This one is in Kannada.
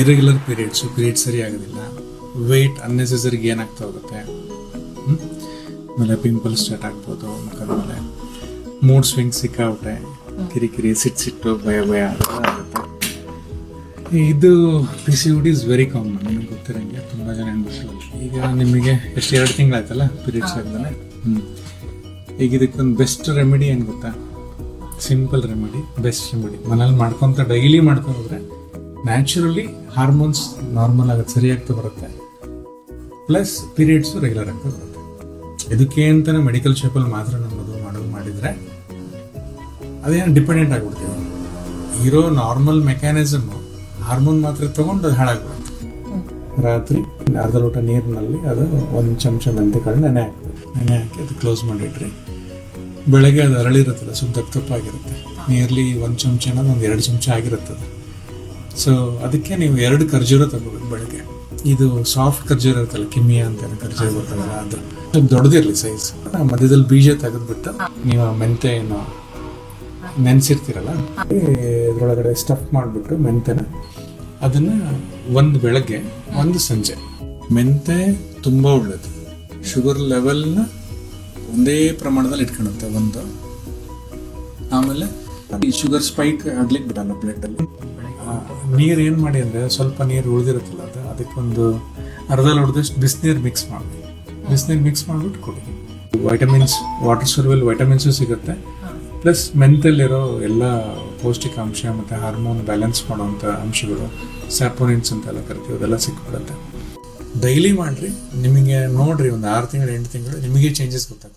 ಇರೆಗ್ಯುಲರ್ ಪೀರಿಯಡ್ಸ್ ಸರಿ ಆಗೋದಿಲ್ಲ, ವೆಯ್ಟ್ ಅನ್ನೆಸೆಸರಿ ಗೇನ್ ಆಗ್ತಾ ಹೋಗುತ್ತೆ, ಆಮೇಲೆ ಪಿಂಪಲ್ ಸ್ಟಾರ್ಟ್ ಆಗ್ಬೋದು ಮುಖದ ಮೇಲೆ, ಮೂಡ್ ಸ್ವಿಂಗ್ ಸಿಕ್ಕಾಬಿಟ್ಟೆ, ಕಿರಿಕಿರಿ, ಸಿಟ್ಟು, ಭಯ ಆಗುತ್ತೆ. ಇದು PCOD ಇಸ್ ವೆರಿ ಕಾಮನ್, ನಿಮಗೆ ಗೊತ್ತಿರಂಗೆ ತುಂಬ ಜನ ಹೆಣ್ಮಕ್ಳು. ಈಗ ನಿಮಗೆ ಎಷ್ಟು 2 ತಿಂಗಳಾಯ್ತಲ್ಲ ಪೀರಿಯಡ್ಸ್ ಆಗ್ತಾನೆ. ಈಗ ಇದಕ್ಕೊಂದು ಬೆಸ್ಟ್ ರೆಮಿಡಿ ಏನು ಗೊತ್ತಾ? ಸಿಂಪಲ್ ರೆಮಿಡಿ, ಬೆಸ್ಟ್ ರೆಮಿಡಿ, ಮನೇಲಿ ಮಾಡ್ಕೊತ ಡೈಲಿ ಮಾಡ್ಕೊಂಡ್ರೆ ನ್ಯಾಚುರಲಿ ಹಾರ್ಮೋನ್ಸ್ ನಾರ್ಮಲ್ ಆಗುತ್ತೆ, ಸರಿಯಾಗ್ತಾ ಬರುತ್ತೆ, ಪ್ಲಸ್ ಪೀರಿಯಡ್ಸು ರೆಗ್ಯುಲರ್ ಆಗ್ತಾ ಬರುತ್ತೆ. ಇದಕ್ಕೆ ಅಂತಾನೆ ಮೆಡಿಕಲ್ ಶಾಪಲ್ಲಿ ಮಾತ್ರ ನಾವು ಮದುವೆ ಮಾಡಿದ್ರೆ ಅದೇನು ಡಿಪೆಂಡೆಂಟ್ ಆಗ್ಬಿಡ್ತೀವಿ. ಇರೋ ನಾರ್ಮಲ್ ಮೆಕ್ಯಾನಿಸಮ್ ಹಾರ್ಮೋನ್ ಮಾತ್ರ ತಗೊಂಡು ಅದು ಹಾಳಾಗ್ಬಿಡುತ್ತೆ. ರಾತ್ರಿ ಅರ್ಧ ಲೋಟ ನೀರಿನಲ್ಲಿ ಅದು 1 ಚಮಚ ಮೆಂತೆಕಾಳು ನೆನೆ ಹಾಕಿ ಅದು ಕ್ಲೋಸ್ ಮಾಡಿಟ್ರಿ. ಬೆಳಗ್ಗೆ ಅದು ಅರಳಿರುತ್ತದೆ, ಸ್ವಲ್ಪ ದಪ್ಪಾಗಿರುತ್ತೆ, ನಿಯರ್ಲಿ 1 ಚಮಚ ಅನ್ನೋದು ಒಂದು 2 ಚಮಚ ಆಗಿರುತ್ತದೆ. ಸೊ ಅದಕ್ಕೆ ನೀವು 2 ಖರ್ಜೂರ ತಗೋಬೇಕು ಬೆಳಗ್ಗೆ. ಇದು ಸಾಫ್ಟ್ ಖರ್ಜೂರ ಇರುತ್ತಲ್ಲ, ಕಿಮಿಯಾ ಅಂತ ಖರ್ಜೂರ ಬರ್ತದಲ್ಲ, ಅದು ಸ್ವಲ್ಪ ದೊಡ್ಡದಿರಲಿ ಸೈಜ್. ಮಧ್ಯದಲ್ಲಿ ಬೀಜ ತೆಗೆದ್ಬಿಟ್ಟು ನೀವು ಮೆಂತೆ ಏನು ನೆನೆಸಿರ್ತೀರಲ್ಲ, ಇದ್ರೊಳಗಡೆ ಸ್ಟಫ್ ಮಾಡಿಬಿಟ್ಟು ಮೆಂತೆನ ಅದನ್ನ ಒಂದು ಬೆಳಗ್ಗೆ ಒಂದು ಸಂಜೆ. ಮೆಂತೆ ತುಂಬಾ ಒಳ್ಳೇದು, ಶುಗರ್ ಲೆವೆಲ್ನ ಒಂದೇ ಪ್ರಮಾಣದಲ್ಲಿ ಇಟ್ಕೊಳ್ಳುತ್ತೆ ಒಂದು. ಆಮೇಲೆ ಈ ಶುಗರ್ ಸ್ಪೈಕ್ ಆಗ್ಲಿಕ್ಕೆ ಬಿಡಲ್ಲ ಬ್ಲಡ್ ಅಲ್ಲಿ. ನೀರು ಏನು ಮಾಡಿ ಅಂದ್ರೆ ಸ್ವಲ್ಪ ನೀರು ಉಳಿದಿರುತ್ತಲ್ಲ ಅದಕ್ಕೊಂದು ಅರ್ಧ ಲೋಟದಷ್ಟು ಬಿಸಿನೀರು ಮಿಕ್ಸ್ ಮಾಡಿಬಿಟ್ಟು ಕೊಡಿ. ವೈಟಮಿನ್ಸ್, ವಾಟರ್ ಸೊಲ್ಯೂಬಲ್ ವೈಟಮಿನ್ಸು ಸಿಗುತ್ತೆ, ಪ್ಲಸ್ ಮೆಂತಲ್ಲಿರೋ ಎಲ್ಲ ಪೌಷ್ಟಿಕಾಂಶ ಮತ್ತು ಹಾರ್ಮೋನ್ ಬ್ಯಾಲೆನ್ಸ್ ಮಾಡುವಂಥ ಅಂಶಗಳು, ಸ್ಯಾಪೋನಿನ್ಸ್ ಅಂತೆಲ್ಲ ಕರಿತೀವಿ, ಅದೆಲ್ಲ ಸಿಕ್ಬಿಡುತ್ತೆ. ಡೈಲಿ ಮಾಡ್ರಿ, ನಿಮಗೆ ನೋಡ್ರಿ ಒಂದು 6 ತಿಂಗಳು 8 ತಿಂಗಳು ನಿಮಗೆ ಚೇಂಜಸ್ ಗೊತ್ತಾಗ್ತದೆ.